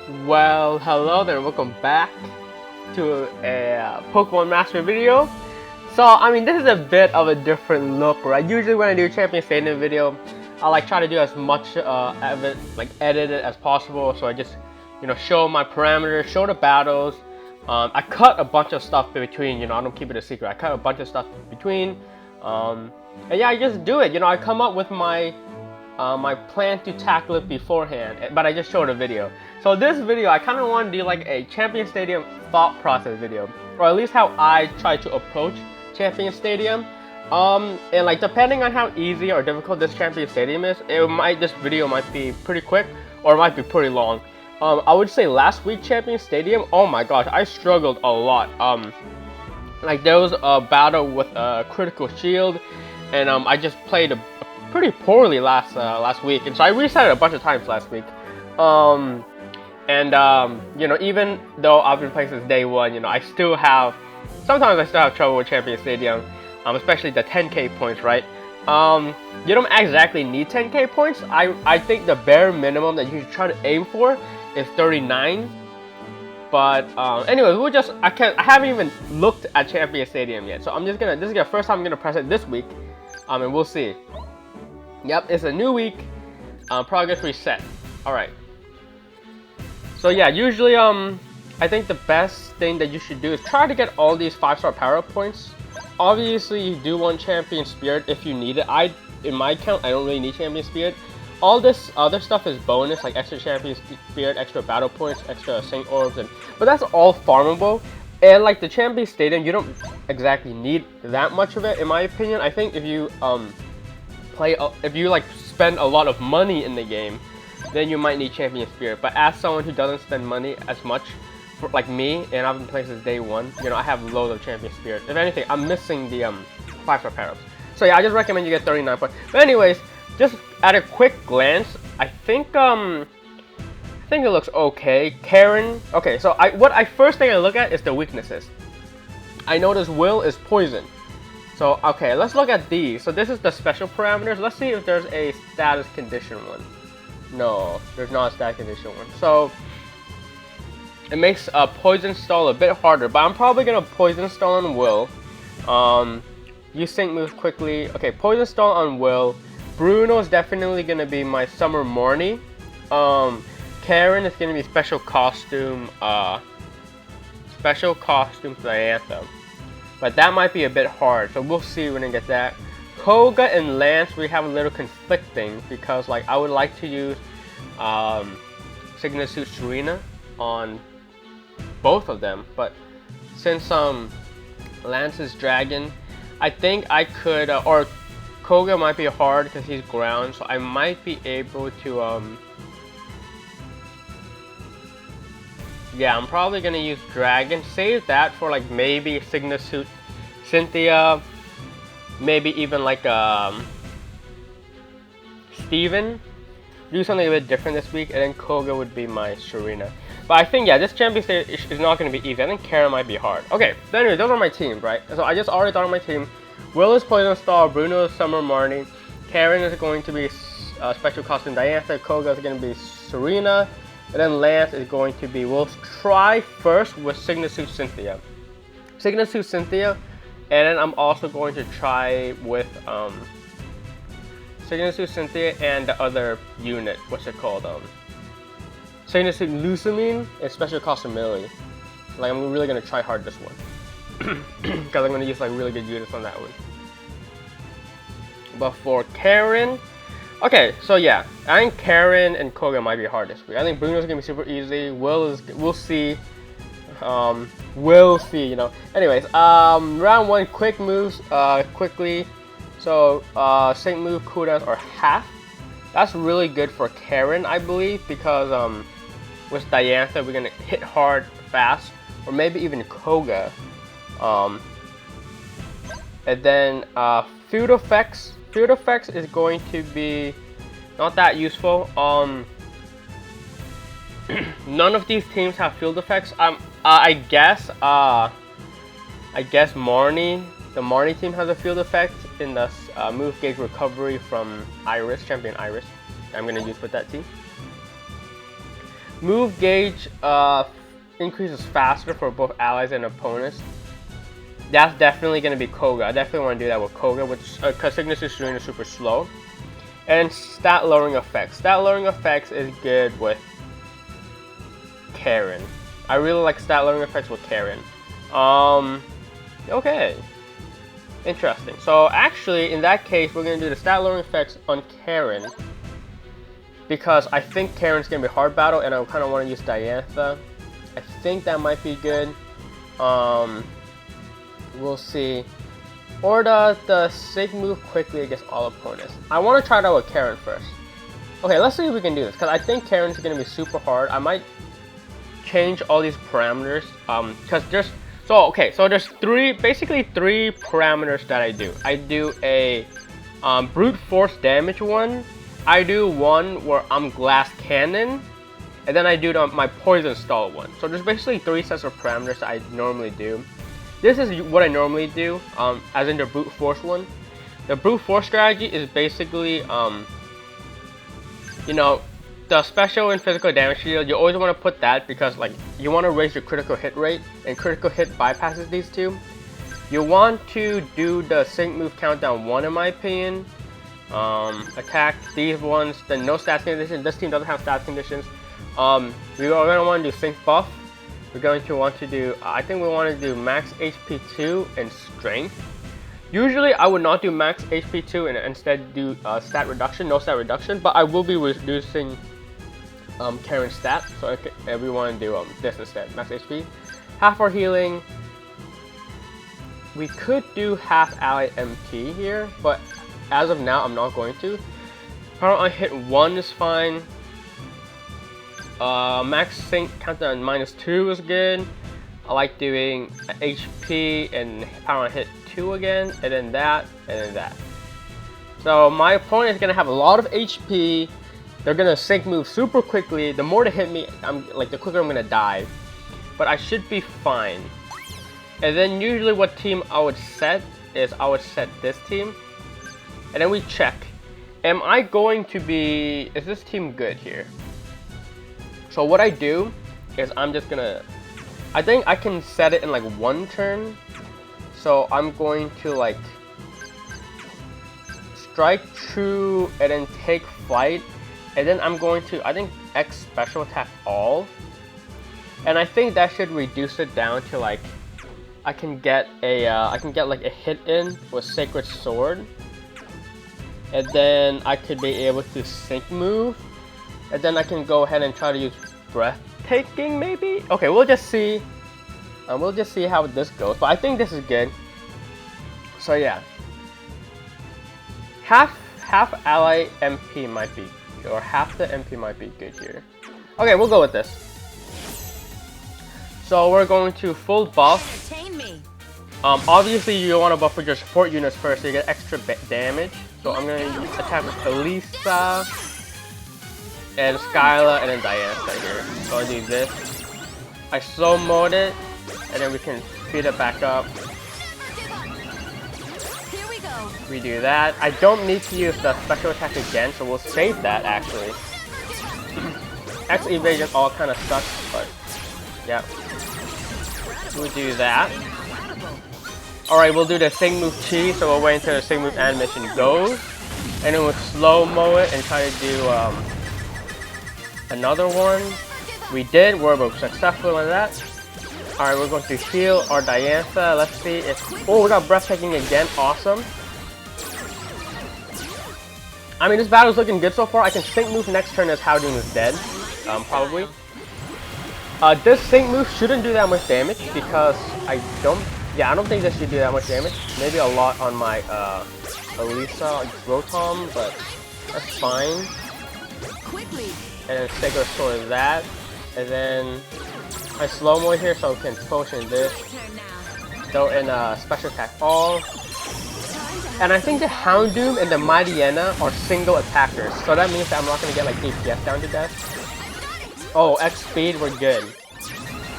Well, hello there, welcome back to a Pokemon Master video. So, this is a bit of a different look, right? Usually when I do a Champion Stadium video, I try to do as much of it, edit it as possible. So I just, show my parameters, show the battles. I cut a bunch of stuff in between, I don't keep it a secret. I cut a bunch of stuff in between. And yeah, I just do it. I come up with my plan to tackle it beforehand, but I just showed a video. So this video, I kind of want to do like a Champion Stadium thought process video, or at least how I try to approach Champion Stadium. And depending on how easy or difficult this Champion Stadium is, this video might be pretty quick or it might be pretty long. I would say last week Champion Stadium, oh my gosh, I struggled a lot. There was a battle with a critical shield, and I just played pretty poorly last week, and so I reset it a bunch of times last week. Even though I've been playing since day one, sometimes I still have trouble with Champion Stadium, especially the 10k points, right? You don't exactly need 10k points. I think the bare minimum that you should try to aim for is 39. But anyway, I haven't even looked at Champion Stadium yet, so this is the first time I'm gonna press it this week, and we'll see. Yep, it's a new week. Progress reset. All right. So yeah, usually I think the best thing that you should do is try to get all these 5-star power points. Obviously, you do want Champion Spirit if you need it. In my account, I don't really need Champion Spirit. All this other stuff is bonus, like extra Champion Spirit, extra battle points, extra Saint Orbs, but that's all farmable. And like the Champion Stadium, you don't exactly need that much of it, in my opinion. I think if you spend a lot of money in the game, then you might need Champion Spirit. But as someone who doesn't spend money as much, like me, and I've been playing since day one, I have loads of Champion Spirit. If anything, I'm missing the 5-star power-ups. So yeah, I just recommend you get 39 points. But anyways, just at a quick glance, I think it looks okay. Karen. Okay, so first thing I look at is the weaknesses. I notice Will is poison. So okay, let's look at these. So this is the special parameters. Let's see if there's a status condition one. No, there's not a status condition one. So it makes a poison stall a bit harder, but I'm probably gonna poison stall on Will. You sync moves quickly. Okay, poison stall on Will. Bruno is definitely gonna be my summer Morny. Karen is gonna be special costume Diantha. But that might be a bit hard, so we'll see when I get that. Koga and Lance, we have a little conflicting because I would like to use Signet Suit Serena on both of them, but since Lance is dragon, I think I could, or Koga might be hard because he's ground, so I might be able to yeah, I'm probably gonna use dragon. Save that for maybe Signet Suit Cynthia, maybe even Steven. Do something a bit different this week, and then Koga would be my Serena. But I think, yeah, this Champion Stage is not going to be easy. I think Karen might be hard. Okay, so anyway, those are my teams, right? So I just already thought of my team. Will is Poison Star, Bruno is Summer Marnie, Karen is going to be Special Costume Diantha, Koga is going to be Serena, and then Lance is going to be, we'll try first with Signet Suit Cynthia. Signet Suit Cynthia, and then I'm also going to try with Signet Suit Cynthia and the other unit, what's it called? Signet Suit Lucamine and Special Costume Millie. I'm really gonna try hard this one. Because I'm gonna use really good units on that one. But for Karen, okay, so yeah, I think Karen and Koga might be hard this week. I think Bruno's gonna be super easy. We'll see. We'll see, Anyways, round one, quick moves, quickly. So, sync move cooldowns are half. That's really good for Karen, I believe, because with Diantha, we're gonna hit hard, fast, or maybe even Koga. And then field effects. Field effects is going to be not that useful. None of these teams have field effects. I guess Marnie, the Marnie team has a field effect in the move gauge recovery from Iris, Champion Iris. I'm gonna use with that team. Move gauge increases faster for both allies and opponents. That's definitely going to be Koga. I definitely want to do that with Koga, which because Signature Serene is super slow. And stat lowering effects. Stat lowering effects is good with Karen. I really like stat lowering effects with Karen. Okay. Interesting. So actually, in that case, we're going to do the stat lowering effects on Karen. Because I think Karen's going to be hard battle, and I kind of want to use Diantha. I think that might be good. We'll see. Or the Sig move quickly against all opponents. I want to try it out with Karen first. Okay, let's see if we can do this. Because I think Karen's going to be super hard. I might change all these parameters. Because there's... So there's basically three parameters that I do. I do a brute force damage one. I do one where I'm glass cannon, and then I do my poison stall one. So there's basically 3 sets of parameters that I normally do. This is what I normally do, as in the brute force one. The brute force strategy is basically, you know, the special and physical damage shield. You always want to put that because like you want to raise your critical hit rate, and critical hit bypasses these two. You want to do the sync move countdown 1 in my opinion. Attack these ones, then no stats conditions. This team doesn't have stats conditions. We are going to want to do sync buff. We're going to want to do, I think we want to do max HP 2 and strength. Usually I would not do max HP 2 and instead do stat reduction, no stat reduction, but I will be reducing Karen's stat, so we want to do this instead, max HP. Half our healing. We could do half ally MP here, but as of now, I'm not going to. Power on hit 1 is fine. Max sync countdown -2 is good. I like doing HP and power on hit 2 again, and then that, and then that. So my opponent is gonna have a lot of HP. They're gonna sync move super quickly. The more they hit me, the quicker I'm gonna die. But I should be fine. And then usually what team I would set is I would set this team. And then we check. Am I going to be... Is this team good here? So what I do is I'm just gonna... I think I can set it in like 1 turn. So I'm going to like... Strike true and then take flight. And then I'm going to, I think, X special attack all. And I think that should reduce it down to like... I can get like a hit in with Sacred Sword. And then I could be able to sync move. And then I can go ahead and try to use breathtaking maybe? Okay, we'll just see. We'll just see how this goes. But I think this is good. So yeah. Half ally MP might be, or half the MP might be good here. Okay, we'll go with this. So we're going to full buff. Obviously you want to buff with your support units first so you get extra damage. So I'm going to attack with Elisa and Skyla and then Diantha here. So I do this. I slow mode it and then we can speed it back up. We do that. I don't need to use the special attack again, so we'll save that actually. X evasion all kind of sucks, but yeah. We'll do that. Alright, we'll do the Sing Move Chi, so we'll wait until the Sing Move animation goes. And then we'll slow-mo it and try to do another one. We did, we're successful in that. Alright, we're going to heal our Diantha. Let's see if... Oh, we got breathtaking again, awesome. I mean, this battle's looking good so far. I can sync move next turn as Howdoon is dead, probably. This sync move shouldn't do that much damage because I don't think this should do that much damage. Maybe a lot on my Elisa Rotom, but that's fine. And then Sacred Sword that, and then I slow-mo here so I can potion this. Throw in special attack all. And I think the Houndoom and the Mightyena are single attackers, so that means that I'm not gonna get like DPS down to death. Oh, X speed, we're good.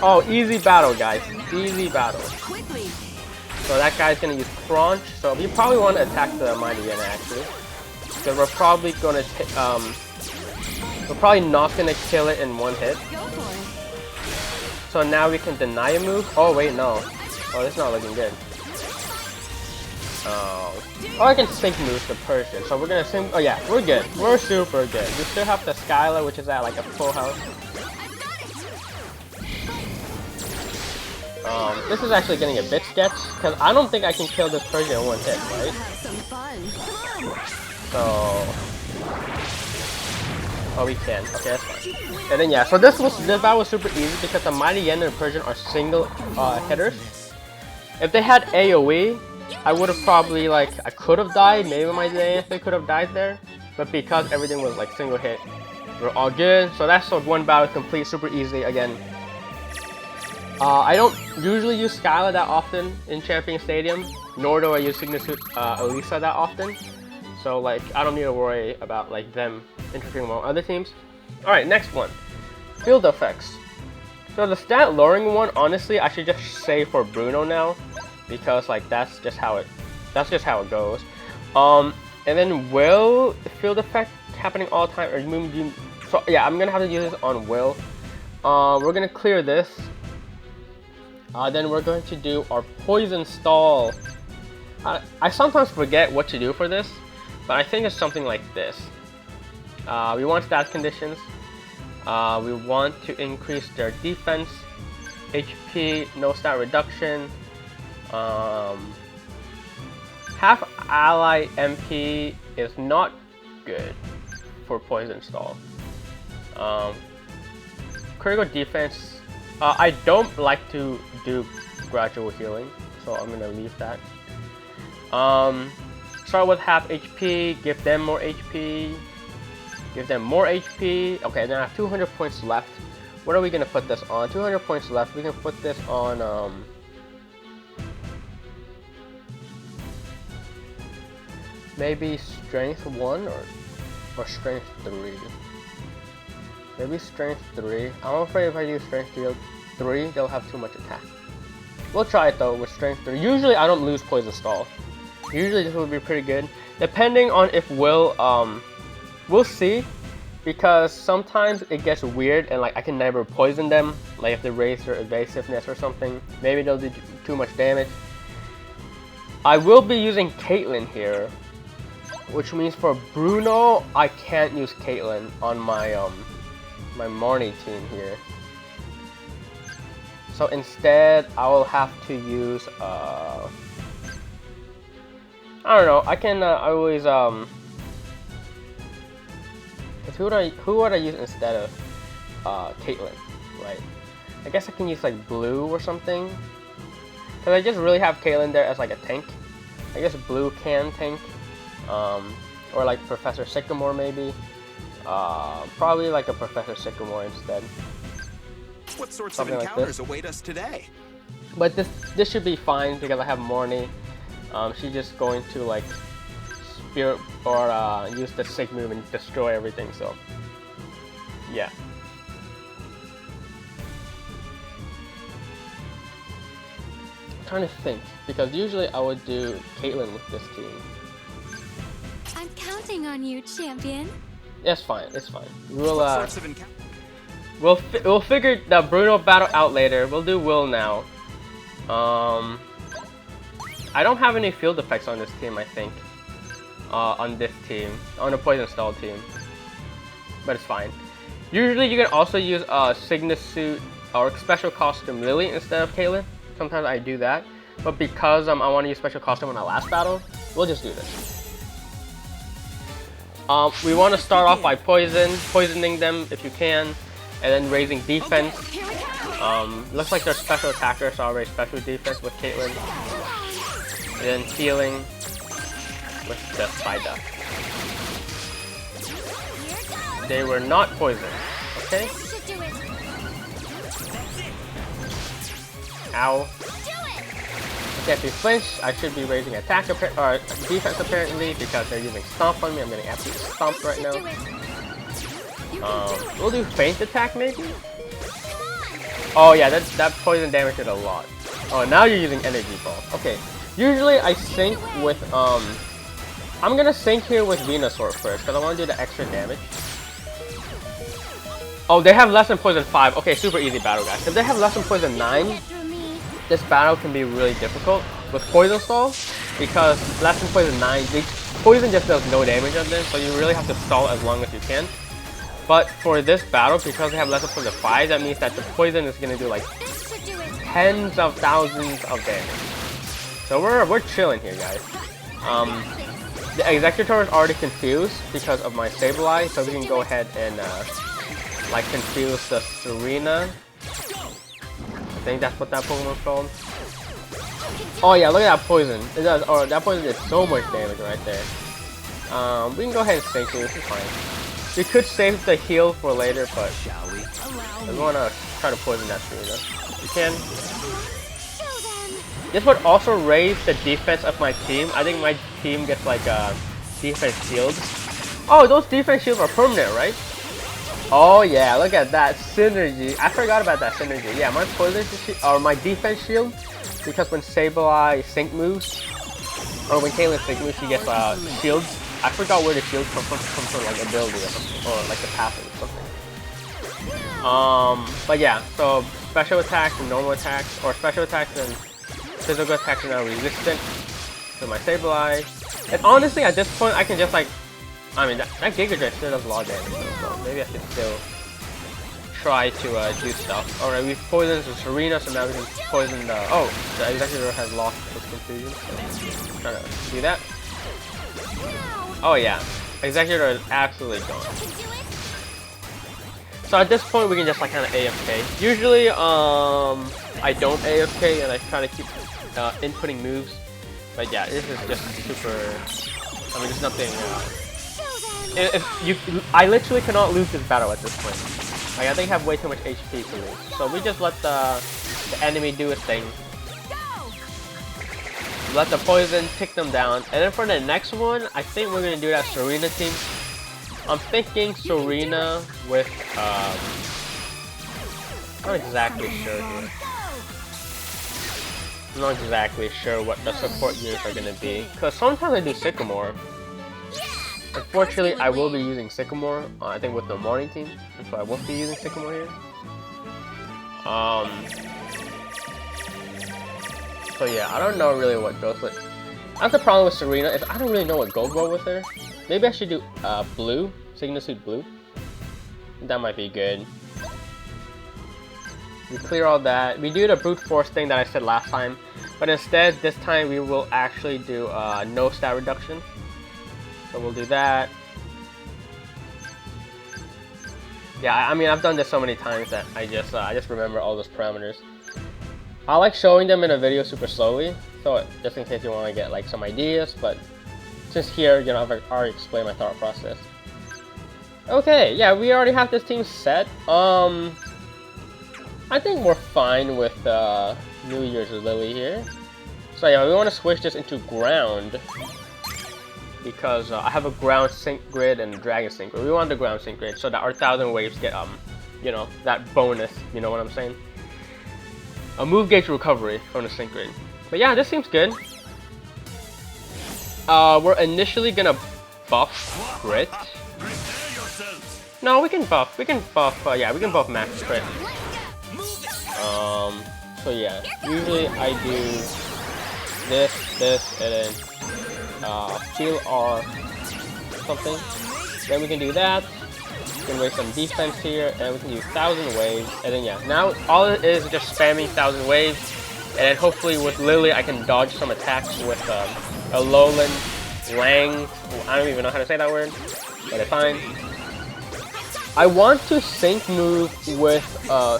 Oh, easy battle, guys. Easy battle. So that guy's gonna use Crunch, so we probably want to attack the Mightyena actually. So we're probably gonna We're probably not gonna kill it in one hit. So now we can deny a move. Oh wait, no. Oh, this is not looking good. Oh, I can sync moves to Persian. So we're gonna sync. Oh yeah, we're good. We're super good. We still have the Skylar, which is at like a full health. This is actually getting a bit sketch because I don't think I can kill this Persian in one hit, right? So, oh, we can. Okay, that's fine. And then yeah, so this battle was super easy because the Mighty Yen and Persian are single hitters. If they had AOE, I would have probably I could have died. Maybe my Yen could have died there, but because everything was like single hit, we're all good. So that's one battle complete, super easy again. I don't usually use Skylar that often in Champion Stadium, nor do I use Signature Elisa that often. So like I don't need to worry about like them interfering with other teams. All right, next one, field effects. So the stat lowering one, honestly, I should just say for Bruno now, because like that's just how it goes. And then Will field effect happening all the time. Or so yeah, I'm gonna have to use this on Will. We're gonna clear this. Then we're going to do our poison stall. I sometimes forget what to do for this, but I think it's something like this. We want stat conditions. We want to increase their defense, HP, no stat reduction. Half ally MP is not good for poison stall. Critical defense. I don't like to do gradual healing, so I'm gonna leave that. Start with half HP, give them more HP, give them more HP. Okay, then I have 200 points left. What are we gonna put this on? 200 points left. We can put this on maybe strength 1 or strength 3. Maybe strength 3. I'm afraid if I use strength 3, they'll have too much attack. We'll try it though with strength 3. Usually I don't lose poison stall. Usually this would be pretty good. Depending on if we'll see. Because sometimes it gets weird and like I can never poison them. Like if they raise their evasiveness or something. Maybe they'll do too much damage. I will be using Caitlyn here. Which means for Bruno, I can't use Caitlyn on my my Marnie team here. So instead, I will have to use I don't know. I can always who would I use instead of Caitlyn, right? I guess I can use like Blue or something. Cause I just really have Caitlyn there as like a tank. I guess Blue can tank. Or like Professor Sycamore maybe. Probably like a Professor Sycamore instead. What sorts of encounters await us today? But this should be fine because I have Marnie. She's just going to like spirit or use the Sig move and destroy everything. So yeah. I'm trying to think because usually I would do Caitlyn with this team. I'm counting on you, champion. It's fine. It's fine. We'll figure the Bruno battle out later. We'll do Will now. I don't have any field effects on this team. I think on this team, on the poison stall team, but it's fine. Usually, you can also use Signa suit or special costume Lily instead of Caitlyn. Sometimes I do that, but because I want to use special costume in our last battle, we'll just do this. We want to start off by poisoning them if you can, and then raising defense. Looks like their special attackers are already special defense with Caitlyn. And then healing with the Spider. They were not poisoned, okay? Ow. Okay, if you flinch, I should be raising attack or defense apparently because they're using Stomp on me. I'm getting absolutely stomped right now. We'll do feint attack maybe? Oh yeah, that poison damage did a lot. Oh, now you're using energy ball. Okay, usually I sync with I'm gonna sync here with Venusaur first because I want to do the extra damage. Oh, they have less than poison 5. Okay, super easy battle, guys. If they have less than poison 9, this battle can be really difficult with poison stall, because less than poison 9, poison just does no damage on this, so you really have to stall as long as you can. But for this battle, because they have less than poison 5, that means that the poison is gonna do like tens of thousands of damage. So we're chilling here, guys. The Executor is already confused because of my Sableye, so we can go ahead and like confuse the Serena. I think that's what that Pokemon's called. Oh yeah, look at that poison. It does. Oh, that poison did so much damage right there. We can go ahead and sink it. This is fine. We could save the heal for later, but we want to try to poison that Serena. You can. This would also raise the defense of my team. I think my team gets like defense shields. Oh, those defense shields are permanent, right? Oh yeah, look at that synergy. I forgot about that synergy. Yeah, my poison or my defense shield, because when Sableye sync moves, or when Kaylin sync moves, she gets shields. I forgot where the shields come from like ability or something, or like the passive or something. But yeah, so special attacks and normal attacks, or special attacks and physical attacks are now resistant to my Sableye. And honestly, at this point, I can just like, I mean, that Giga Drain still does a lot of damage, so maybe I should still try to do stuff. Alright, we've poisoned the Serena, so now we can poison the... Oh, the Executor has lost his confusion, so I'm trying to do that. Oh yeah, Executor is absolutely gone. So at this point, we can just like kind of AFK. Usually, I don't AFK and I try to keep inputting moves. But yeah, this is just super... I mean, there's nothing... I literally cannot lose this battle at this point. Like, I think I have way too much HP to lose. So we just let the enemy do its thing. Let the poison tick them down. And then for the next one, I think we're going to do that Serena team. I'm thinking Serena with... I'm not exactly sure here. I'm not exactly sure what the support units are going to be. Because sometimes I do Sycamore. Unfortunately, I will be using Sycamore, I think with the morning team, so I won't be using Sycamore here. So yeah, I don't know really what goes with. That's the problem with Serena, is I don't really know what goes well with her. Maybe I should do blue, Signal Suit blue. That might be good. We clear all that. We do the brute force thing that I said last time, but instead this time we will actually do no stat reduction. So we'll do that. Yeah, I mean, I've done this so many times that I just remember all those parameters. I like showing them in a video super slowly, so just in case you want to get like some ideas. But since here, you know, I've already explained my thought process. Okay, yeah, we already have this team set. I think we're fine with New Year's Lily here. So yeah, we want to switch this into ground. Because I have a ground sync grid and a dragon sync grid. We want the ground sync grid so that our 1000 waves get you know, that bonus, you know what I'm saying? A move gauge recovery from the sync grid. But yeah, this seems good. We're initially gonna buff crit. No, we can buff yeah, we can buff max crit. So yeah, usually I do this, and then heal or something. Then we can do that. We can raise some defense here, and we can do 1000 waves. And then yeah, now all it is just spamming 1000 waves. And then hopefully with Lily, I can dodge some attacks with a Lowland, Lang. I don't even know how to say that word, but it's fine. I want to sync move with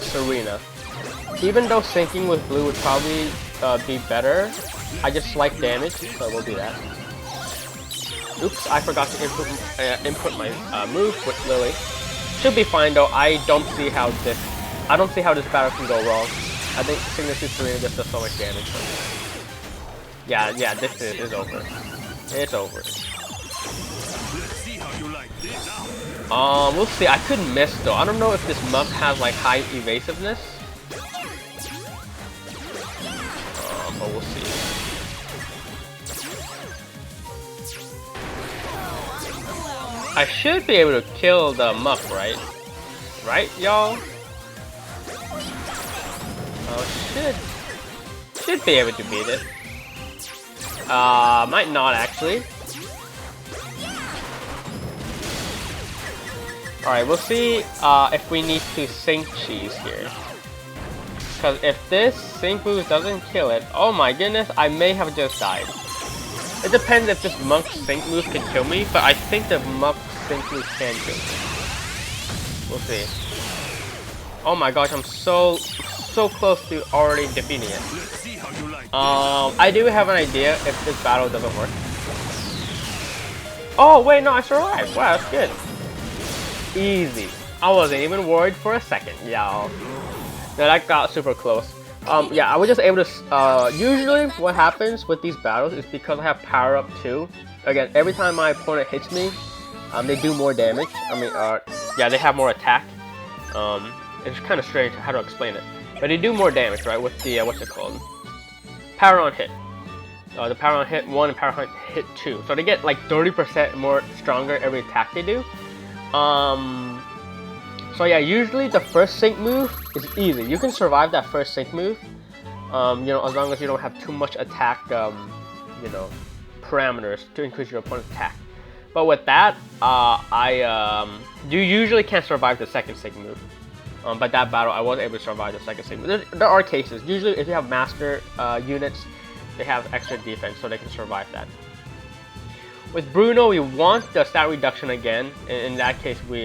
Serena. Even though syncing with Blue would probably be better, I just like damage, so we'll do that. Oops, I forgot to input my move with Lily. Should be fine though. I don't see how this battle can go wrong. I think Signal Suit Serena just does so much damage. Yeah, this is over. It's over. We'll see. I could miss though. I don't know if this muck has like high evasiveness. But we'll see. I should be able to kill the muck, right? right, y'all? Oh, should be able to beat it. Might not actually. Alright, we'll see if we need to sync cheese here. Because if this sync move doesn't kill it, oh my goodness, I may have just died. It depends if this monk sync move can kill me, but I think the monk sync move can kill me. We'll see. Oh my gosh, I'm so close to already defeating it. I do have an idea if this battle doesn't work. Oh wait, no, I survived. Wow, that's good. Easy. I wasn't even worried for a second, y'all. No, that got super close. Yeah, I was just able to. Usually, what happens with these battles is because I have power up 2. Again, every time my opponent hits me, they do more damage. I mean, yeah, they have more attack. It's kind of strange how to explain it, but they do more damage, right? With the what's it called? Power on hit. The power on hit 1 and power on hit 2. So they get like 30% more stronger every attack they do. So yeah, usually the first sync move is easy. You can survive that first sync move, you know, as long as you don't have too much attack, you know, parameters to increase your opponent's attack. But with that, you usually can't survive the second sync move. But that battle, I was able to survive the second sync move. There are cases. Usually, if you have master units, they have extra defense, so they can survive that. With Bruno, we want the stat reduction again. In that case, we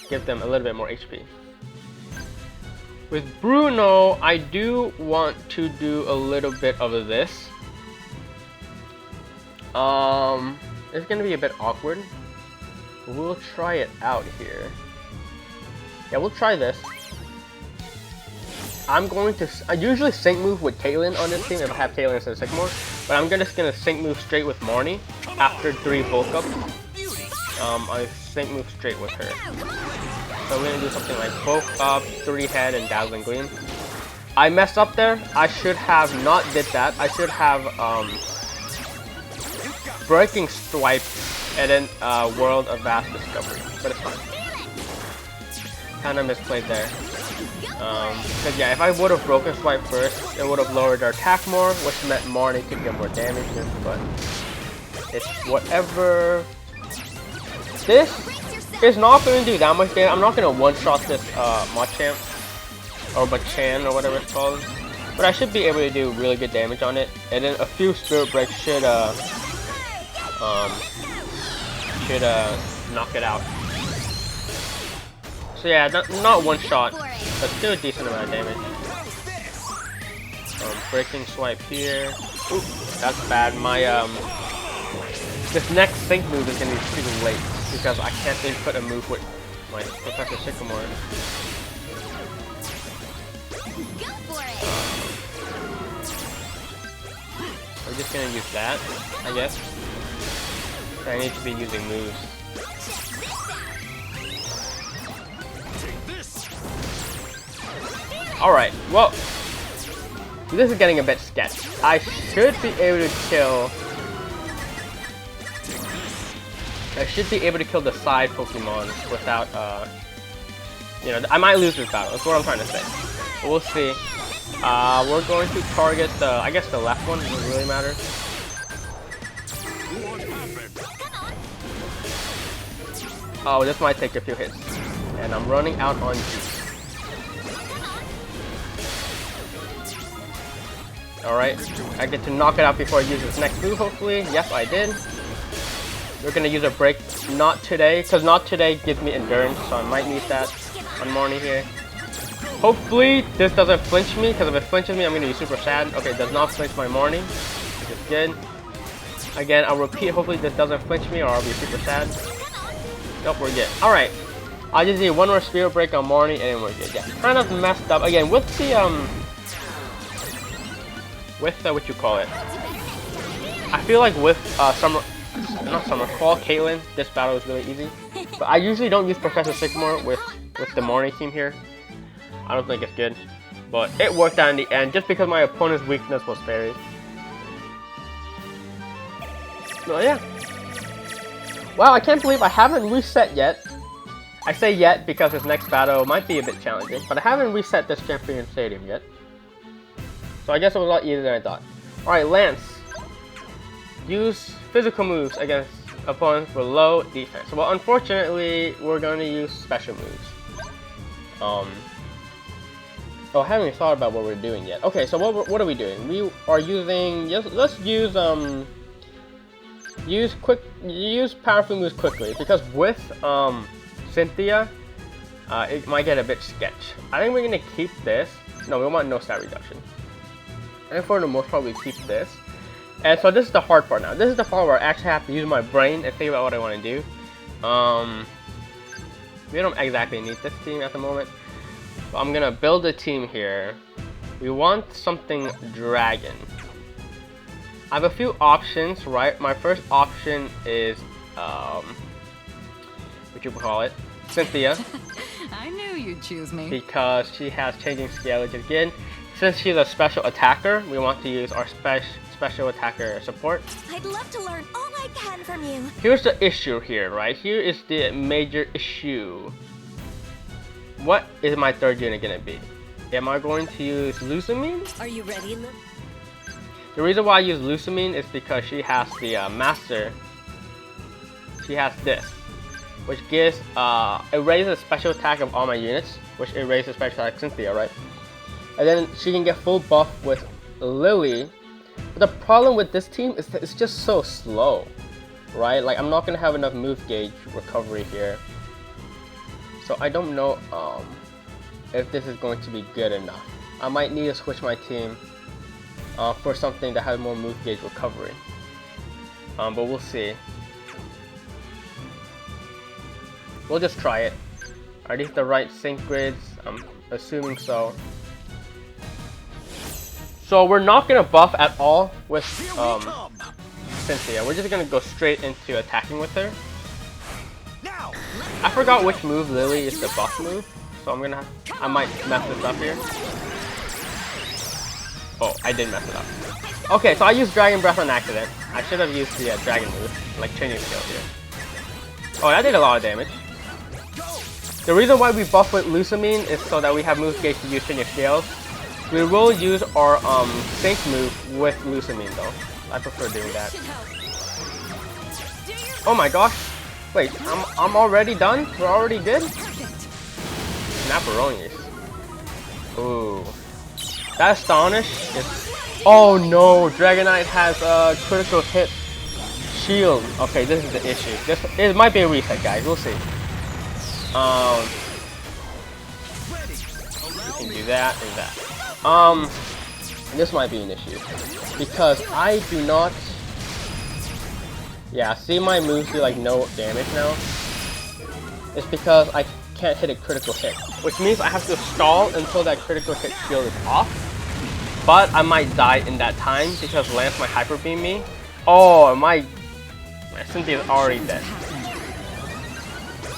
give them a little bit more HP. With Bruno, I do want to do a little bit of this. It's gonna be a bit awkward. We'll try it out here. Yeah, we'll try this. I'm going to. I usually sync move with Caitlyn on this team if I have Caitlyn instead of Sycamore, but I'm just gonna sync move straight with Marnie after 3 bulk ups. I sync move straight with her. So we're gonna do something like bulk up, 3 head, and dazzling gleam. I messed up there. I should have not did that. I should have breaking swipe and then world of vast discovery, but it's fine. Kind of misplayed there. Because yeah, if I would have broken swipe first, it would have lowered our attack more, which meant Marnie could get more damage, but it's whatever. This is not going to do that much damage. I'm not going to one-shot this Machamp, or Machan, or whatever it's called, but I should be able to do really good damage on it, and then a few Spirit Breaks should knock it out. So yeah, not one shot, but still a decent amount of damage. Breaking swipe here. Oop, that's bad. My this next sync move is gonna be pretty late because I can't input a move with my Professor Sycamore. I'm just gonna use that, I guess. I need to be using moves. Alright, well, this is getting a bit sketchy. I should be able to kill... the side Pokemon without, you know, I might lose this battle, that's what I'm trying to say. But we'll see. We're going to target the, I guess the left one, doesn't really matter. Oh, this might take a few hits. And I'm running out on juice. Alright, I get to knock it out before I use this next move, hopefully. Yes, I did. We're gonna use a break, not today, because not today gives me endurance, so I might need that on Marnie here. Hopefully, this doesn't flinch me, because if it flinches me, I'm gonna be super sad. Okay, it does not flinch my Marnie, which is good. Again, I'll repeat, hopefully this doesn't flinch me, or I'll be super sad. Nope, we're good. Alright, I just need one more Spirit Break on Marnie, and then we're good. Yeah, kind of messed up. Again, with the, what you call it, I feel like with Fall Caitlyn, this battle is really easy. But I usually don't use Professor Sycamore with the Marnie team here. I don't think it's good, but it worked out in the end just because my opponent's weakness was fairy. So yeah. Wow, I can't believe I haven't reset yet. I say yet because this next battle might be a bit challenging, but I haven't reset this champion stadium yet. So I guess it was a lot easier than I thought. Alright, Lance. Use physical moves against opponents with low defense. Well, unfortunately, we're going to use special moves. Oh, I haven't even thought about what we're doing yet. Okay, so what are we doing? We are using, let's use use powerful moves quickly, because with Cynthia, it might get a bit sketch. I think we're gonna keep this. No, we want no stat reduction. And for the most part, we keep this. And so this is the hard part now. This is the part where I actually have to use my brain and think about what I want to do. We don't exactly need this team at the moment. So I'm gonna build a team here. We want something dragon. I have a few options, right? My first option is what you call it, Cynthia. I knew you'd choose me. Because she has changing scale, which again, since she's a special attacker, we want to use our special attacker support. I'd love to learn all I can from you. Here's the issue here, right? Here is the major issue. What is my third unit gonna be? Am I going to use Lucamine? Are you ready, Luke? The reason why I use Lucamine is because she has the master. She has this, which gives it raises special attack of all my units, which it raises special attack Cynthia, right? And then she can get full buff with Lily. But the problem with this team is that it's just so slow, right? Like, I'm not gonna have enough move gauge recovery here. So I don't know if this is going to be good enough. I might need to switch my team for something that has more move gauge recovery. But we'll see. We'll just try it. Are these the right sync grids? I'm assuming so. So we're not gonna buff at all with Cynthia. We're just gonna go straight into attacking with her. I forgot which move Lily is the buff move, so I might mess this up here. Oh, I did mess it up. Okay, so I used Dragon Breath on accident. I should have used the Dragon move, like changing skills here. Oh, that did a lot of damage. The reason why we buff with Lucamine is so that we have move gauge to use changing scales. We will use our sync move with Lucamine though. I prefer doing that. Oh my gosh! Wait, I'm already done? We're already good? Snapperonis. Ooh. That Astonish is... Oh no! Dragonite has a critical hit shield. Okay, this is the issue. It might be a reset, guys. We'll see. We can do that and that. This might be an issue. Because I do not... Yeah, see my moves do like no damage now? It's because I can't hit a critical hit. Which means I have to stall until that critical hit shield is off. But I might die in that time because Lance might hyper beam me. Oh, my Cynthia's already dead.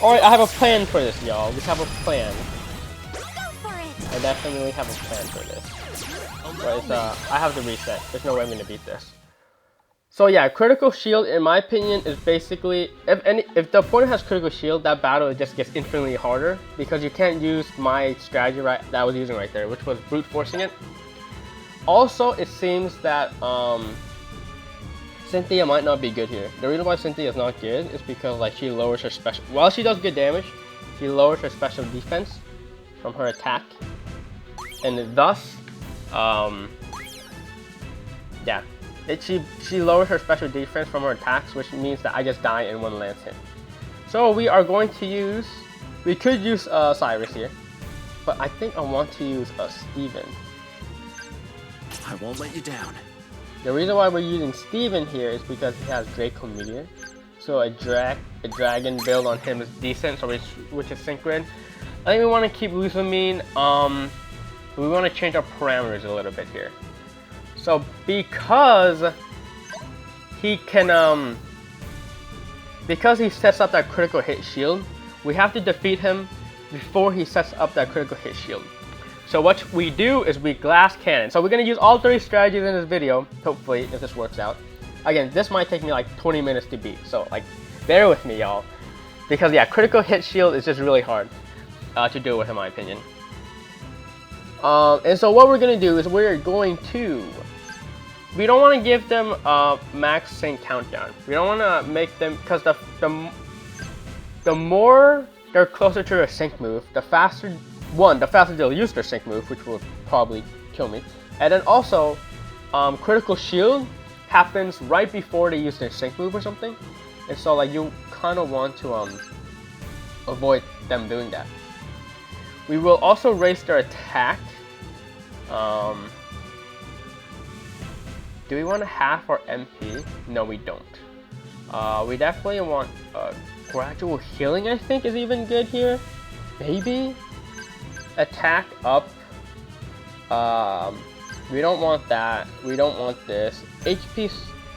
Alright, I have a plan for this, y'all. We have a plan. Go for it. I definitely have a plan for this. But it's, I have to reset. There's no way I'm gonna beat this. So yeah, critical shield, in my opinion, is basically if the opponent has critical shield, that battle just gets infinitely harder because you can't use my strategy that I was using right there, which was brute forcing it. Also, it seems that Cynthia might not be good here. The reason why Cynthia is not good is because like she lowers her special. While she does good damage, she lowers her special defense from her attack, and thus, yeah. She lowers her special defense from her attacks, which means that I just die in one Lance hit. So we are going to use... We could use Cyrus here, but I think I want to use Steven. I won't let you down. The reason why we're using Steven here is because he has Draco Meteor. So a dragon build on him is decent, so which is sync grid. I think we want to keep Lucamine. We want to change our parameters a little bit here. So because he can because he sets up that critical hit shield, we have to defeat him before he sets up that critical hit shield. So what we do is we glass cannon. So we're gonna use all 3 strategies in this video, hopefully, if this works out. Again, this might take me like 20 minutes to beat, so like bear with me, y'all. Because yeah, critical hit shield is just really hard to deal with in my opinion. And so what we're gonna do is we're going to, we don't want to give them a max sync countdown. We don't want to make them, because the more they're closer to their sync move, the faster they'll use their sync move, which will probably kill me. And then also, critical shield happens right before they use their sync move or something. And so like you kind of want to avoid them doing that. We will also raise their attack. Do we want to half our MP? No, we don't. We definitely want gradual healing, I think, is even good here. Maybe? Attack up. We don't want that. We don't want this. HP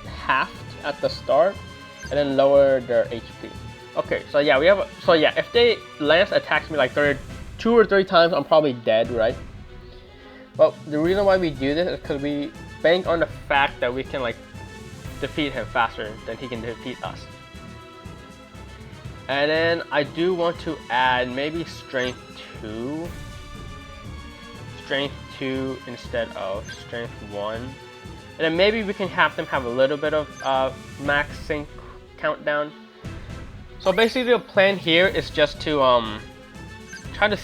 halved at the start, and then lower their HP. Okay, so yeah, we have. So yeah, if they Lance attacks me like 2 or 3 times, I'm probably dead, right? But the reason why we do this is because we bank on the fact that we can like defeat him faster than he can defeat us. And then I do want to add maybe strength 2. Strength 2 instead of strength 1. And then maybe we can have them have a little bit of max sync countdown. So basically the plan here is just to try to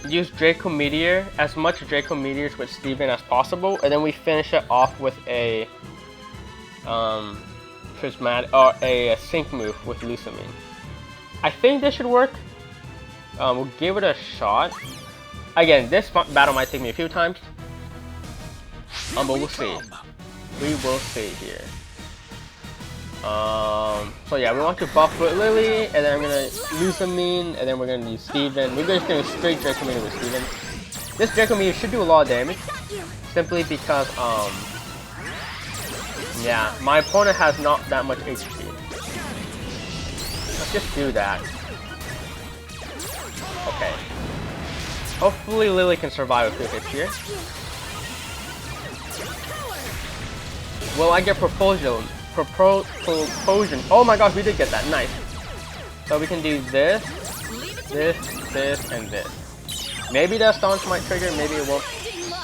use Draco Meteor, as much Draco Meteors with Steven as possible, and then we finish it off with a prismatic or a sync move with Lusamine. I think this should work. We'll give it a shot. Again, this battle might take me a few times, but we'll see. We will see here. So yeah, we want to buff with Lily, and then I'm gonna Lusamine, and then we're gonna use Steven. We're just gonna straight Draco Meteor with Steven. This Draco Meteor should do a lot of damage, simply because yeah, my opponent has not that much HP. Let's just do that. Okay. Hopefully Lily can survive a few hits here. Will I get propulsion? Oh my gosh, we did get that. Nice. So we can do this, and this. Maybe the staunch might trigger, maybe it won't.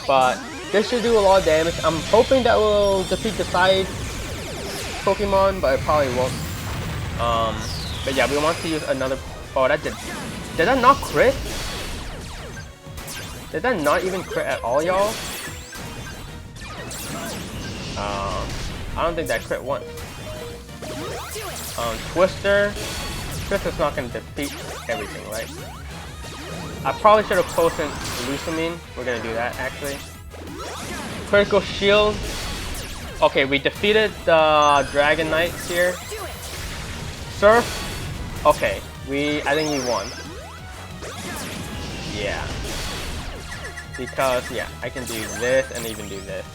But this should do a lot of damage. I'm hoping that will defeat the side Pokemon, but it probably won't. But yeah, we want to use another. Oh, that did that not crit? Did that not even crit at all, y'all? I don't think that crit once. Twister's not gonna defeat everything, right? I probably should have potioned Lusamine. We're gonna do that actually. Critical shield. Okay, we defeated the Dragon Knights here. Surf. Okay, I think we won. Yeah. Because yeah, I can do this and even do this.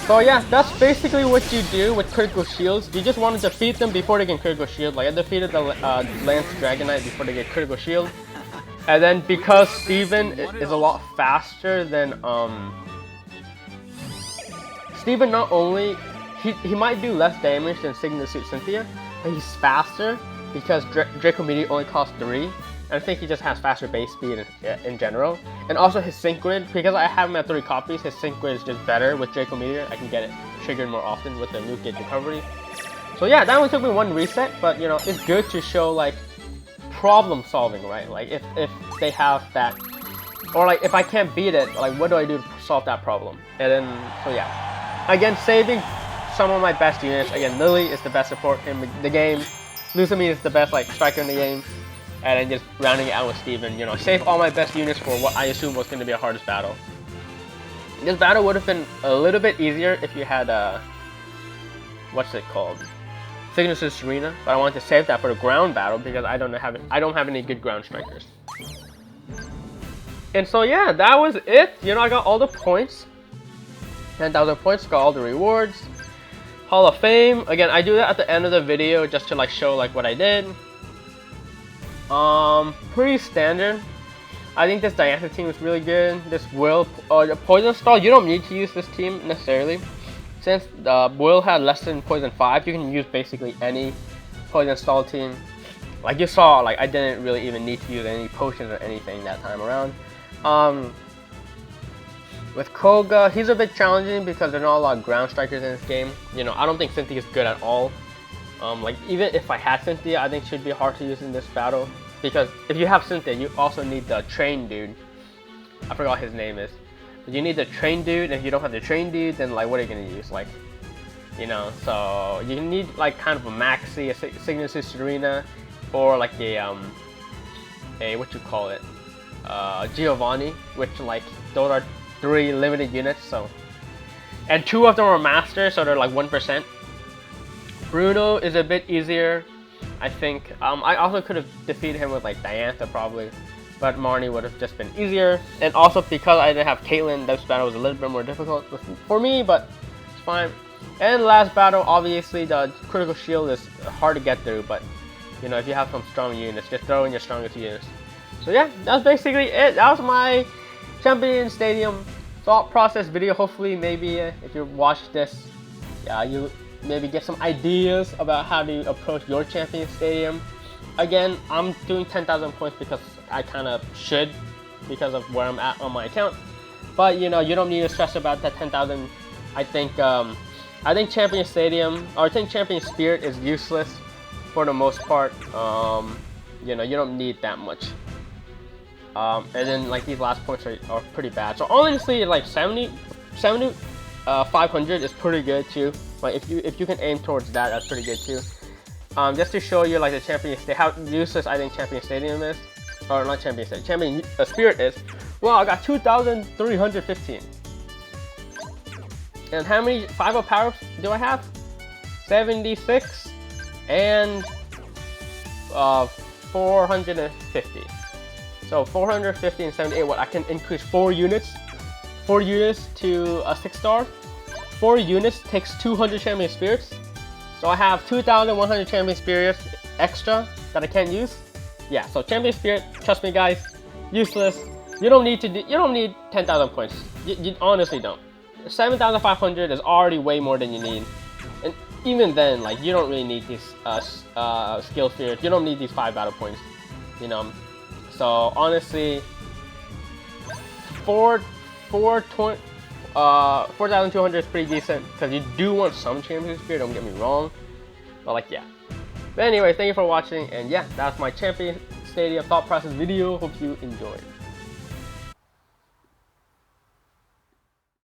So yeah, that's basically what you do with critical shields. You just want to defeat them before they get critical shield. Like I defeated the Lance Dragonite before they get critical shield. And then because Steven is a lot faster than Steven, not only he might do less damage than Signal Suit Cynthia, but he's faster because Draco Meteor only costs 3. And I think he just has faster base speed in general. And also his sync grid, because I have him at 3 copies, his sync grid is just better with Draco Meteor. I can get it triggered more often with the move gauge recovery. So yeah, that only took me 1 reset, but you know, it's good to show like problem solving, right? Like if they have that, or like if I can't beat it, like what do I do to solve that problem? And then, so yeah. Again, saving some of my best units. Again, Lily is the best support in the game. Lusamine is the best like striker in the game. And then just rounding it out with Steven, you know, save all my best units for what I assume was going to be the hardest battle. This battle would have been a little bit easier if you had what's it called? Signature Serena, but I wanted to save that for the ground battle because I don't have any good ground strikers. And so yeah, that was it. You know, I got all the points. 10,000 points, got all the rewards. Hall of Fame. Again, I do that at the end of the video just to like show like what I did. Pretty standard. I think this Diantha team is really good. This Will, the Poison Star, you don't need to use this team necessarily. Since Will had less than Poison 5, you can use basically any Poison Stall team. Like you saw, like I didn't really even need to use any potions or anything that time around. With Koga, he's a bit challenging because there's not a lot of ground strikers in this game. You know, I don't think Cynthia is good at all. Like even if I had Cynthia, I think she'd be hard to use in this battle. Because if you have Cynthia, you also need the train dude. I forgot his name is. But you need the train dude, and if you don't have the train dude, then like what are you gonna use? Like, you know, so you need like kind of a Maxi, a Signature Serena, or like a what you call it, Giovanni, which like those are 3 limited units. So, and 2 of them are masters, so they're like 1%. Bruno is a bit easier, I think. I also could have defeated him with like Diantha probably, but Marnie would have just been easier. And also because I didn't have Caitlyn, this battle was a little bit more difficult for me, but it's fine. And last battle, obviously the critical shield is hard to get through, but you know, if you have some strong units, just throw in your strongest units. So yeah, that's basically it. That was my Champion Stadium thought process video. Hopefully, maybe if you watch this, you maybe get some ideas about how to approach your Champion Stadium. Again, I'm doing 10,000 points because I kind of should, because of where I'm at on my account. But you know, you don't need to stress about that 10,000. I think Champion Stadium, or I think Champion Spirit is useless for the most part. You know, you don't need that much. And then like these last points are pretty bad. So honestly, like 500 is pretty good too. Like if you can aim towards that, that's pretty good too. Just to show you like the Champion Stadium, how useless I think Champion Stadium is, or not Champion Stadium, Champion Spirit is. Well, I got 2,315. And how many 5-up power-ups do I have? 76 and 450. So 450 and 78. What, I can increase 4 units to a 6-star. 4 units takes 200 Champion Spirits. So I have 2,100 Champion Spirits extra that I can't use. Yeah, so Champion Spirit, trust me guys, useless. You don't need 10,000 points. You honestly don't. 7,500 is already way more than you need. And even then, like, you don't really need these skill spirits. You don't need these 5 battle points, you know. So honestly, 4,200 is pretty decent because you do want some Champion Spirit. Don't get me wrong, but like yeah. But anyway, thank you for watching, and yeah, that's my Champion Stadium thought process video. Hope you enjoyed.